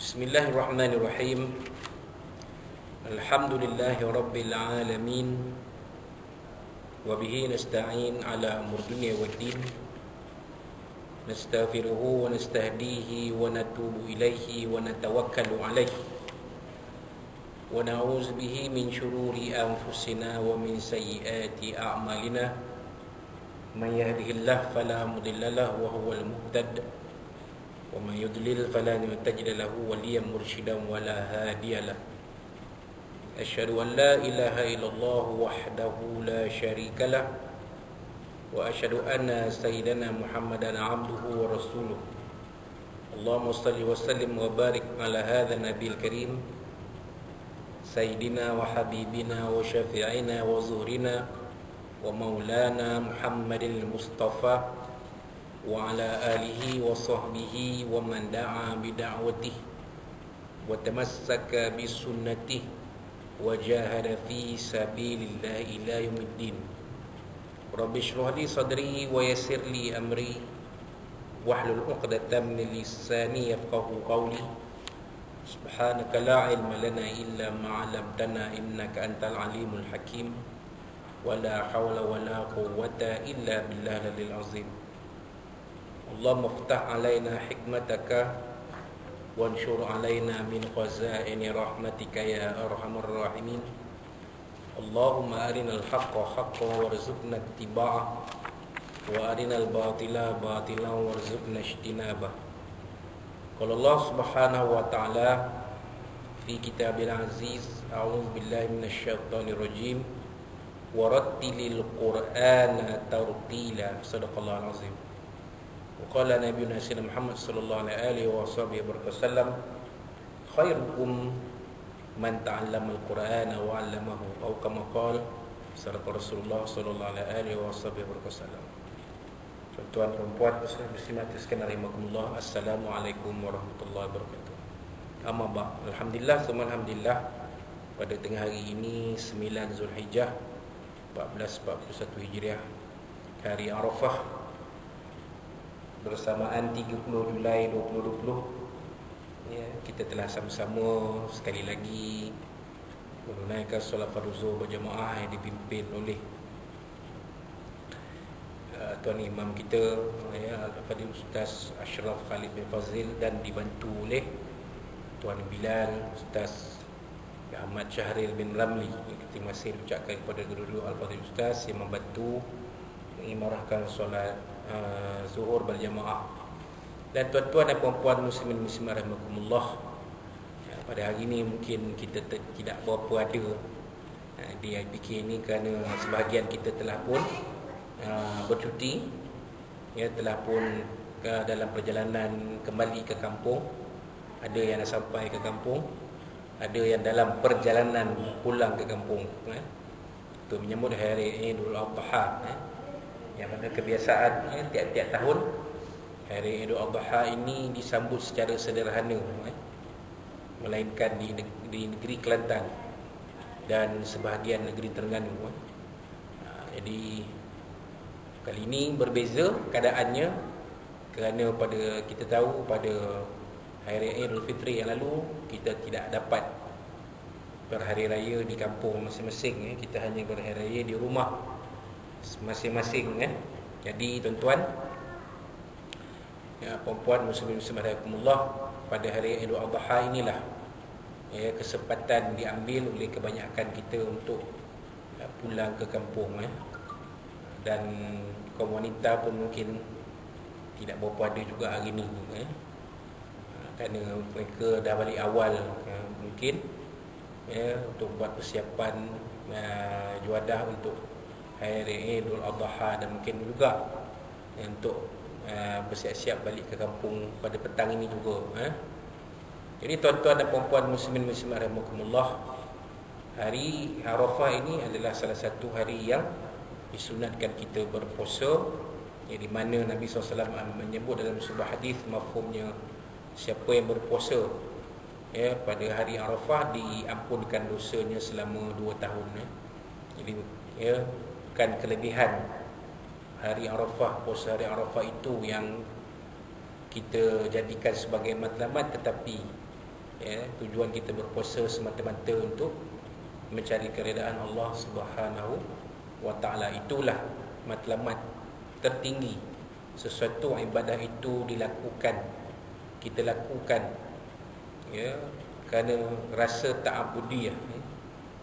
Bismillahirrahmanirrahim. Alhamdulillahi rabbil alamin. Wa bihi nasta'in ala umur dunya waddin. Nastaghfiruhu wa nastahdihi wa natubu ilaihi wa natawakkalu alaihi. Wa na'udzu bihi min syururi anfusina wa min sayyiati a'malina. Man yahdihillahu fala mudilla lahu wa huwal muhtad. ومن يضلل فلا تجد له وليا مرشدا ولا هادي له أشهد أن لا إله إلا الله وحده لا شريك له وأشهد أن سيدنا محمدا عبده ورسوله اللهم صل وسلم وبارك على هذا النبي الكريم سيدنا وحبيبنا وشفيعنا وزهرنا ومولانا محمد المصطفى وعلى آله وصحبه ومن دعا بدعوته وتمسك بسنته وجاهد في سبيل الله إلى يوم الدين رب اشرح لي صدري ويسر لي أمري واحلل عقدة من لساني يفقهوا قولي سبحانك لا علم لنا إلا ما علمتنا إنك أنت العليم الحكيم ولا حول ولا قوة إلا بالله العلي العظيم اللهم افتح علينا حكمتك وانشر علينا من خزائن رحمتك يا أرحم الراحمين اللهم أرنا الحق حقا وارزقنا اتباعه وأرنا الباطل باطلا وارزقنا اجتنابه قال الله سبحانه وتعالى في كتاب العزيز أعوذ بالله من الشيطان الرجيم ورتل القرآن ترتيلا صدق الله العظيم وقال نبينا سيدنا محمد صلى الله عليه وصحبه وسلم خيركم من تعلم القرآن وعلمه أو كما قال صدق Rasulullah sallallahu alaihi wasallam. Tuan dan puan muslimat sekalian rahimakumullah, assalamualaikum warahmatullahi wabarakatuh. Amma ba'd. Alhamdulillah, semua alhamdulillah, pada tengah hari ini 9 Zulhijjah 1441 Hijriah, hari Arafah, bersamaan 30 Julai 2020, ya, kita telah sama-sama sekali lagi menunaikan solat fardu zuhur berjamaah yang dipimpin oleh Tuan Imam kita, ya, Al-Fadhil Ustaz Ashraf Khalid bin Fazil, dan dibantu oleh Tuan Bilal Ustaz Ahmad Syahril bin Ramli. Kita masih ucapkan kepada guru-guru Al-Fadhil Ustaz yang membantu mengimarahkan solat zuhur berjamaah. Dan tuan-tuan dan puan-puan muslimin muslimat rahimakumullah, ya, pada hari ini mungkin kita tidak berapa ada di IPK ini kerana sebahagian kita telah pun bercuti, ya, telah pun dalam perjalanan kembali ke kampung. Ada yang dah sampai ke kampung, ada yang dalam perjalanan pulang ke kampung, untuk menyambut hari Idul Adha, yang mana kebiasaan tiap-tiap tahun hari Idul Adha ini disambut secara sederhana, melainkan di negeri Kelantan dan sebahagian negeri Terengganu. Jadi kali ini berbeza keadaannya kerana kita tahu pada hari Idul Fitri yang lalu kita tidak dapat berhari raya di kampung masing-masing, kita hanya berhari raya di rumah masing-masing, ya. Jadi tuan-tuan, ya, puan-puan muslimin muslimat rahimakumullah, pada hari Idul Adha inilah, ya, kesempatan diambil oleh kebanyakan kita untuk pulang ke kampung, ya. Dan kaum wanita pun mungkin tidak berapa ada juga hari ini, ya. Kerana mereka dah balik awal, ya, mungkin, ya, untuk buat persiapan juadah untuk hari Idul Adha, dan mungkin juga untuk bersiap-siap balik ke kampung pada petang ini juga. Jadi tuan-tuan dan puan-puan muslimin muslimat rahimakumullah, hari Arafah ini adalah salah satu hari yang disunatkan kita berpuasa, di mana Nabi SAW menyebut dalam sebuah hadis mafhumnya, siapa yang berpuasa, ya, pada hari Arafah diampunkan dosanya selama 2 tahun. Jadi, ya, bukan kelebihan hari Arafah, puasa hari Arafah itu yang kita jadikan sebagai matlamat, tetapi Ya, tujuan kita berpuasa semata-mata untuk mencari keredaan Allah Subhanahu wa taala. Itulah matlamat tertinggi. Sesuatu ibadah itu dilakukan, kita lakukan, ya, kerana rasa ta'abudiyah,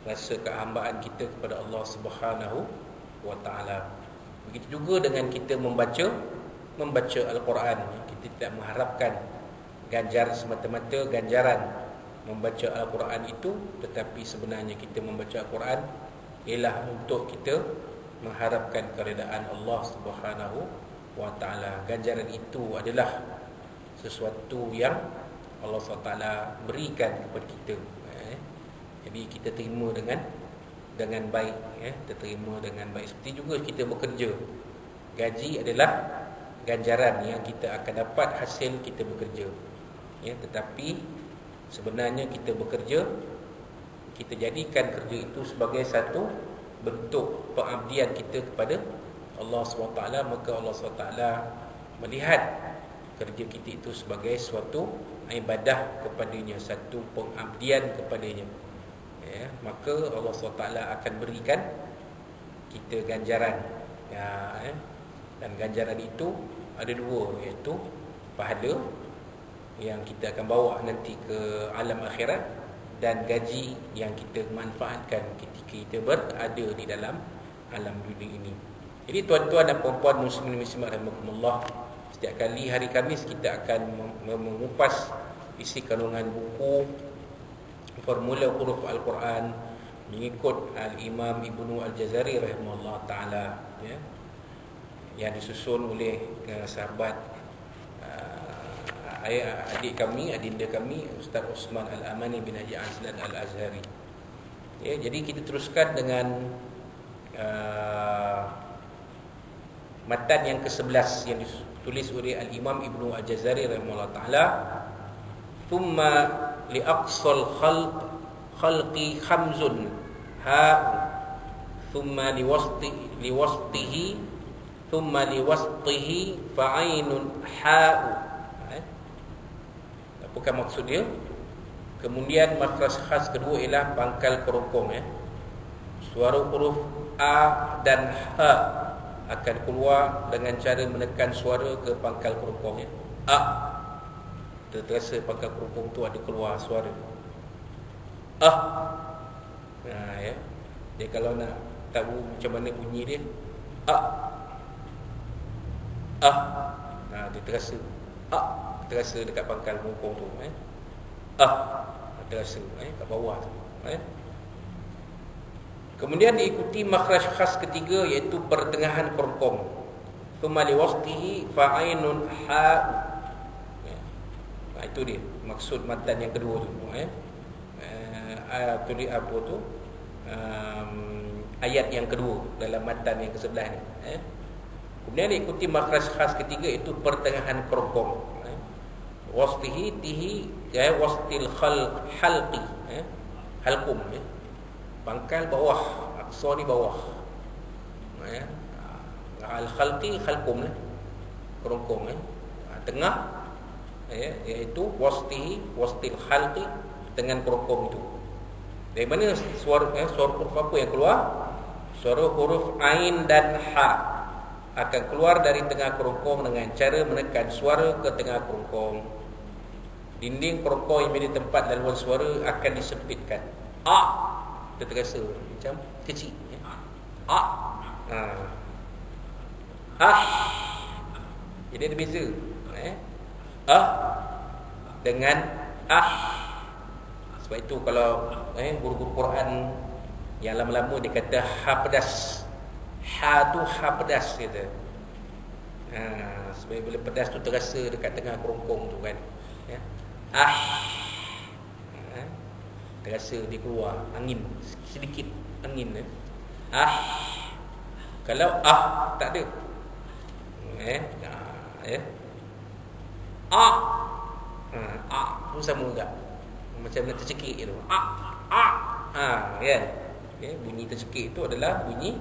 rasa kehambaan kita kepada Allah Subhanahu wa taala. Begitu juga dengan kita membaca Al-Quran. Kita tidak mengharapkan ganjaran semata-mata, ganjaran membaca Al-Quran itu, tetapi sebenarnya kita membaca Al-Quran ialah untuk kita mengharapkan keredaan Allah Subhanahu wa taala. Ganjaran itu adalah sesuatu yang Allah SWT berikan kepada kita. Jadi kita terima dengan baik, kita terima dengan baik. Seperti juga kita bekerja. Gaji adalah ganjaran yang kita akan dapat hasil kita bekerja. Tetapi sebenarnya kita bekerja, kita jadikan kerja itu sebagai satu bentuk pengabdian kita kepada Allah SWT, maka Allah SWT melihat kerja kita itu sebagai suatu ibadah kepadanya, satu pengabdian kepadanya. Maka Allah SWT akan berikan kita ganjaran. Dan ganjaran itu ada dua, iaitu pahala yang kita akan bawa nanti ke alam akhirat, dan gaji yang kita manfaatkan ketika kita berada di dalam alam dunia ini. Jadi tuan-tuan dan puan-puan muslimin muslimat rahimakumullah, setiap kali hari Khamis kita akan mengupas isi kandungan buku Formula Huruf Al-Quran mengikut Al-Imam Ibnu Al-Jazari rahimahullah ta'ala, yang disusun oleh sahabat adik kami, adinda kami, Ustaz Osman Al-Amani bin Haji Azlan Al-Azhari. Jadi kita teruskan dengan matan yang ke-11 yang ditulis oleh Al-Imam Ibnu Al-Jazari rahimahullah ta'ala. Thumma li aqsal khalqi khamzun ha, thumma li wastihi, thumma li wastihi fa'ainun ha'u. Apakah maksud dia? Kemudian makhraj khas kedua ialah pangkal kerongkong. Suara huruf A dan H akan keluar dengan cara menekan suara ke pangkal kerongkong. A, terasa pangkal kerongkong tu ada keluar suara. Jadi kalau nak tahu macam mana bunyi dia, dia terasa. Terasa dekat pangkal kerongkong tu. Terasa kat bawah tu. Kemudian diikuti makhraj khas ketiga, iaitu pertengahan kerongkong. Thumma li wasfihi fa'ainun ha. Itu dia maksud matan yang kedua tu. Ayat yang kedua dalam matan yang ke-11 ni. Kemudian diikuti makhraj khas ketiga, iaitu pertengahan kerongkong. Wasfihi tihi, wastil halqi, halqum, pangkal bawah, aqsa di bawah. Al-khalqi khalqum, kerongkong, tengah, iaitu wasfihi, wastil halqi, dengan kerongkong itu. Dari mana suara huruf apa yang keluar? Suara huruf ain dan ha akan keluar dari tengah kerongkong dengan cara menekan suara ke tengah kerongkong. Dinding kerongkong yang menjadi tempat laluan suara akan disempitkan. Dia terasa macam kecil. Jadi ada beza. Dengan Sebab itu kalau guru-guru Quran yang lama-lama dia kata ha pedas. Ha tu ha pedas kata. Sebab bila pedas tu terasa dekat tengah kerongkong tu kan. Terasa dia keluar angin, sedikit angin. Kalau tak ada. Pun sama juga. Macam nak tercekik tu. Kan? Bunyi tercekik tu adalah bunyi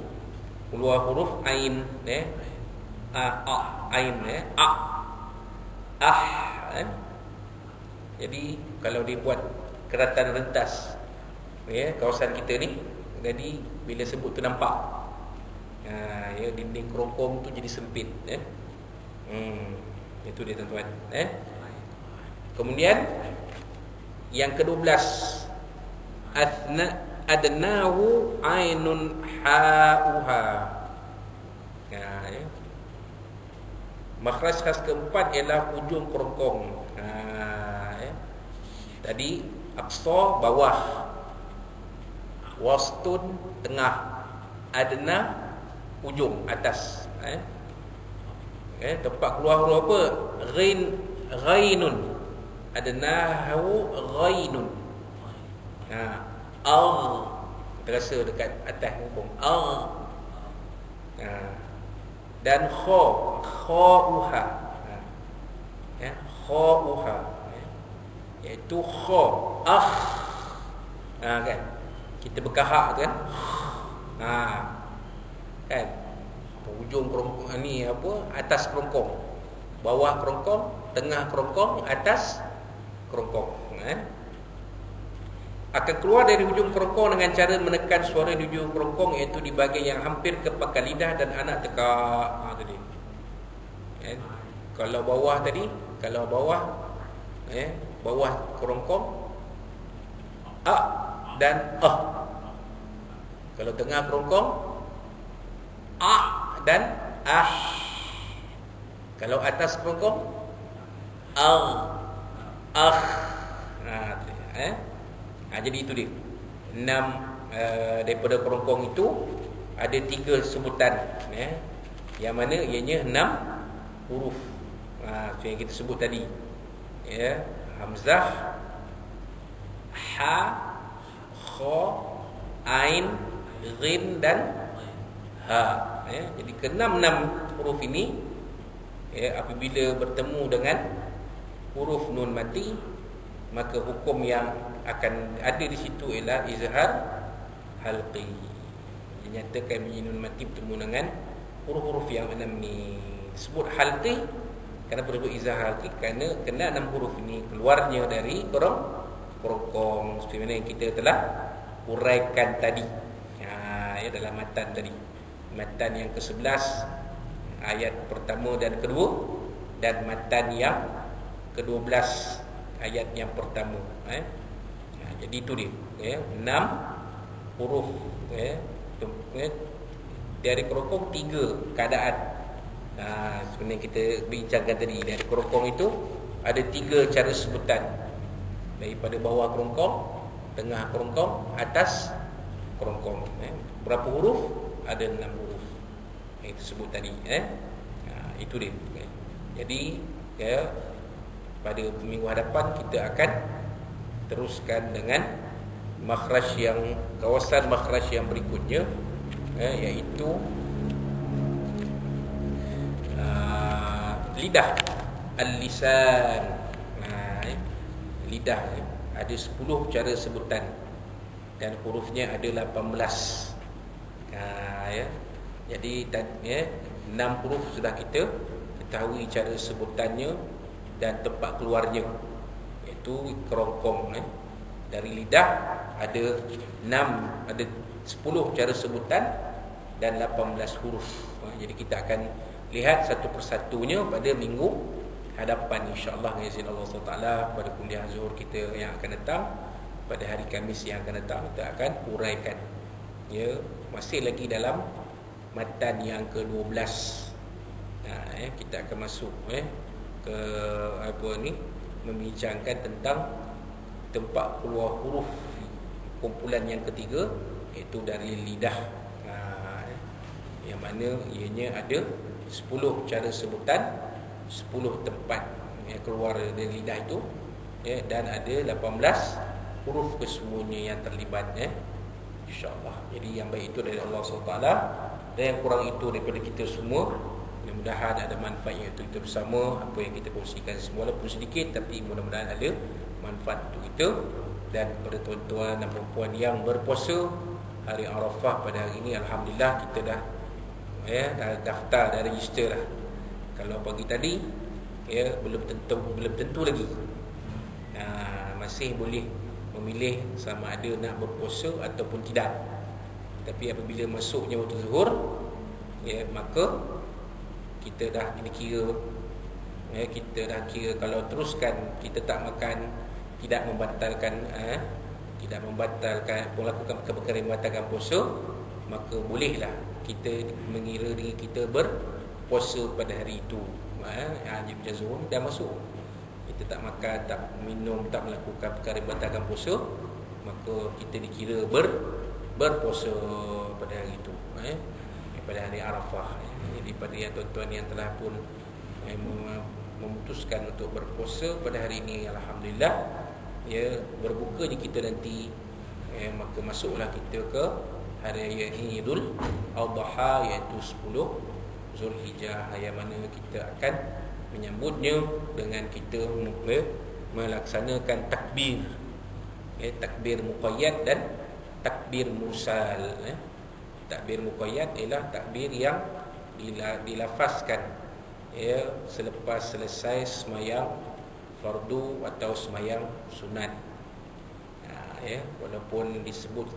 keluar huruf ain, ain, Jadi kalau dia buat keratan rentas, ya, kawasan kita ni, jadi bila sebut tu nampak, ya, dinding kerongkong tu jadi sempit, ya. Itu dia tuan-tuan, Kemudian yang ke-12, adnahu ainun ha'uha. Ya. Makhraj khas keempat ialah ujung kerongkong. Ya. Tadi aqsa bawah, wastun tengah, adna ujung atas. Tempat keluar huruf apa? Ghainun. Adnahu ghainun. Terasa dekat atas kerongkong. Dan kha'uha, ya, kha'uha, iaitu kha, kan, kita berkahak tu kan, kan, ujung kerongkong ni apa, atas kerongkong, bawah kerongkong, tengah kerongkong, atas kerongkong, akan keluar dari ujung kerongkong dengan cara menekan suara di ujung kerongkong, iaitu di bahagian yang hampir ke pangkal lidah dan anak tekak. Tadi. Kalau bawah tadi, kalau bawah, bawah kerongkong, dan Kalau tengah kerongkong, dan Kalau atas kerongkong, jadi itu dia 6 daripada kerongkong itu ada 3 sebutan, yang mana ianya 6 huruf, yang kita sebut tadi, ya, hamzah, ha, kha, ain, ghin dan ha, jadi ke-6 huruf ini, apabila bertemu dengan huruf nun mati, maka hukum yang akan ada di situ ialah izhar halqi. Dinyatakan bunyi nun mati bertemu dengan huruf-huruf yang 6 ni. Sebut halqi, kenapa disebut izhar halqi? Kerana kena 6 huruf ini keluarnya dari kerongkong, seperti mana yang kita telah uraikan tadi, dalam matan tadi, matan yang ke-11 ayat pertama dan kedua, dan matan yang ke-12 ayat yang pertama. Jadi itu dia, 6 huruf, dari kerongkong 3 keadaan. Sebenarnya kita bincangkan tadi, dari kerongkong itu ada 3 cara sebutan, daripada bawah kerongkong, tengah kerongkong, atas kerongkong. Berapa huruf? Ada 6 huruf yang disebut tadi. Itu dia. Jadi, pada minggu hadapan kita akan teruskan dengan makhraj yang, kawasan makhraj yang berikutnya, iaitu lidah, al-lisan. Lidah ada 10 cara sebutan dan hurufnya ada 18. Jadi 6 huruf sudah kita ketahui cara sebutannya dan tempat keluarnya, iaitu kerongkong. Dari lidah ada 10 cara sebutan dan 18 huruf. Jadi kita akan lihat satu persatunya pada minggu hadapan, insya-Allah, dengan izin Allah SWT, pada kuliah zuhur kita yang akan datang, pada hari Khamis yang akan datang, kita akan uraikan. Masih lagi dalam matan yang ke-12. Kita akan masuk ke membincangkan tentang tempat keluar huruf kumpulan yang ketiga, iaitu dari lidah, yang mana ianya ada 10 cara sebutan, 10 tempat yang keluar dari lidah itu, dan ada 18 huruf kesemuanya yang terlibat, insya-Allah. Jadi yang baik itu dari Allah SWT, dan yang kurang itu daripada kita semua. Mudah-mudahan ada manfaatnya untuk kita bersama. Apa yang kita kongsikan semua, walaupun sedikit, tapi mudah-mudahan ada manfaat untuk kita dan kepada tuan-tuan dan perempuan yang berpuasa hari Arafah pada hari ini. Alhamdulillah, kita dah daftar, dah register lah. Kalau pagi tadi belum tentu lagi. masih boleh memilih sama ada nak berpuasa ataupun tidak. Tapi apabila masuknya waktu zuhur, maka kita dah dikira, kita dah kira kalau teruskan kita tak makan, tidak membatalkan melakukan perkara yang membatalkan puasa, maka bolehlah kita mengira diri kita berpuasa pada hari itu. Macam zuhur dah masuk, kita tak makan, tak minum, tak melakukan perkara yang membatalkan puasa, maka kita dikira berpuasa pada hari itu, pada hari Arafah. Jadi pada yang tuan-tuan yang telah pun memutuskan untuk berpuasa pada hari ini, alhamdulillah, berbuka je kita nanti, maka masuklah kita ke hari raya Idul Adha, iaitu 10 Zulhijjah, yang mana kita akan menyambutnya dengan kita melaksanakan takbir, takbir muqayyad dan takbir mursal. Takbir muqayyad ialah takbir yang dilafazkan selepas selesai semayang fardu atau semayang sunat. Walaupun disebut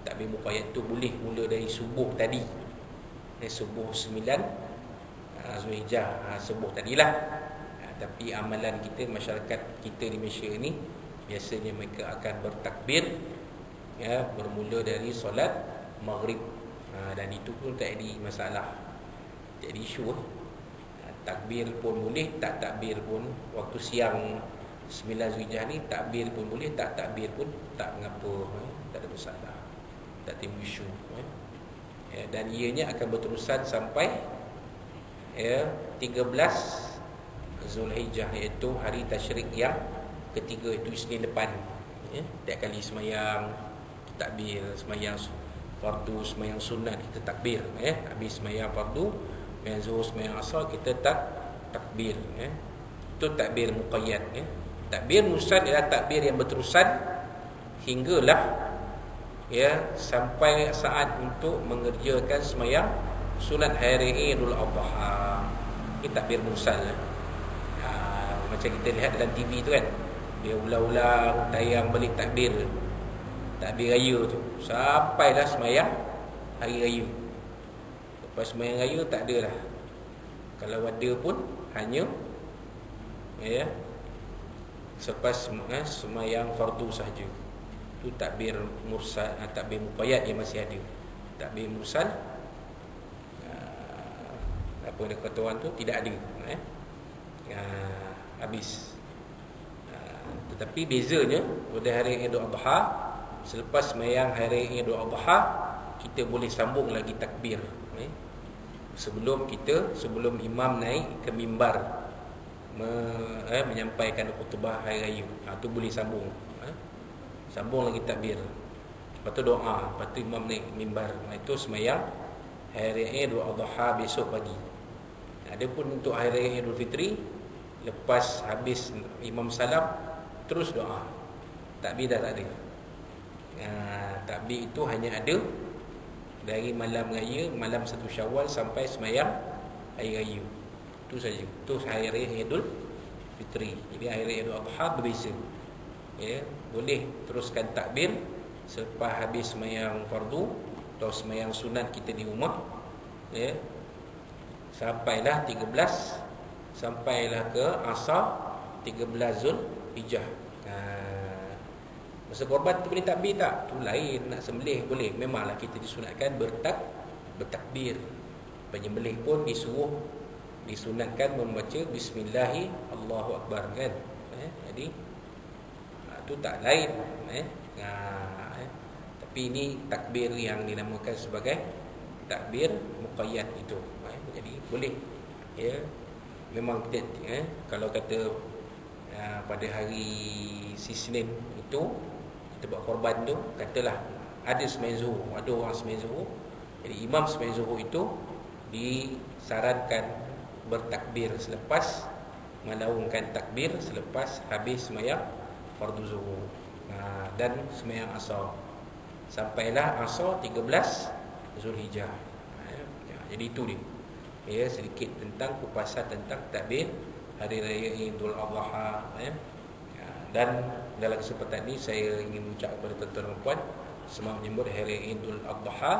takbir muqayyad itu boleh mula dari subuh tadi, subuh 9 Zulhijjah, subuh tadilah. Tapi amalan kita, masyarakat kita di Malaysia ni, biasanya mereka akan bertakbir bermula dari solat maghrib, dan itu pun tak ada masalah, tak ada isu. Takbir pun boleh, tak takbir pun. Waktu siang 9 Zulhijjah ni takbir pun boleh, tak takbir pun tak mengapa, tak ada masalah, tak timbul isu. Dan ianya akan berterusan sampai 13 Zulhijjah, iaitu hari tasyrik yang ketiga, itu Isnin depan. Tiap kali semayang takbir, semayang fardu, semayang sunat, kita takbir. Habis semayang fardu, semayang zuhur, semayang asar, kita takbir. Itu takbir muqayyad. Takbir mursal adalah takbir yang berterusan hinggalah sampai saat untuk mengerjakan semayang sunat hari Idul Adha. Ini takbir mursal. Macam kita lihat dalam TV tu kan, dia ulang-ulang tayang balik takbir raya tu sampailah semayang hari raya. Lepas semayang raya tak ada lah. Kalau ada pun hanya selepas semayang fardu sahaja. Itu takbir mursal, takbir muqayyad yang masih ada. Takbir mursal, apa yang kata orang tu, tidak ada. Habis. Tetapi bezanya pada hari Idul Adha, selepas semayang hari Idul Adha, kita boleh sambung lagi takbir. Sebelum imam naik ke mimbar menyampaikan khutbah hari raya, itu boleh sambung. Sambung lagi takbir. Lepas tu doa, lepas tu imam naik mimbar. Itu semayang hari Idul Adha besok pagi. Adapun untuk hari raya Idul Fitri, lepas habis imam salam, terus doa. Takbir dah tak ada. Takbir itu hanya ada dari malam raya, malam 1 Syawal sampai semayang hari raya. Itu saja. Itu hari raya Idul Fitri. Jadi hari raya Idul Adha berbeza. Boleh teruskan takbir selepas habis semayang fardu atau semayang sunat kita di rumah, sampailah 13, sampailah ke asar 13 Zulhijjah. Masa korban tu boleh takbir tak? Tu lain. Nak sembelih boleh. Memanglah kita disunatkan bertakbir. Penyembelih pun disunatkan membaca Bismillahi Allahu Akbar, kan? Jadi itu tak lain. Tapi ini takbir yang dinamakan sebagai takbir muqayyad itu. Jadi boleh. Memang kita, kalau kata pada hari Senin itu kita buat korban tu, katalah ada semayang zuhur, ada orang semayang zuhur. Jadi imam semayang zuhur itu disarankan bertakbir selepas melaungkan takbir selepas habis semayang fardu zuhur dan semayang asar, sampailah asar 13 Zulhijjah. Jadi itu dia, sedikit tentang kupasan tentang takbir hari raya Idul Adha. Dan dalam kesempatan ini saya ingin mengucap kepada tuan-tuan dan puan selamat menyambut Hari Idul Adha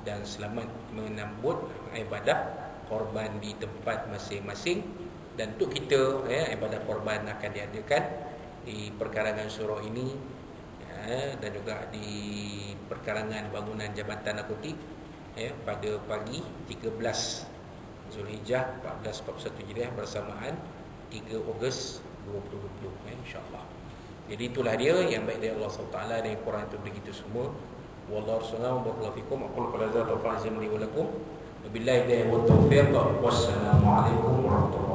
dan selamat menyambut ibadah korban di tempat masing-masing. Dan untuk kita ibadah korban akan diadakan di perkarangan surau ini dan juga di perkarangan bangunan Jabatan Narkotik pada pagi 13 Zulhijjah 1441 Hijriah bersamaan 3 Ogos 2020 insya-Allah. Jadi itulah dia yang baik dari Allah SWT dan Quran itu begitu semua. Wallahu a'lam bishawab. Aqulu qawli hadza wa a'lamu li wa lakum. Wabillahi taufiq. Wassalamu alaikum warahmatullahi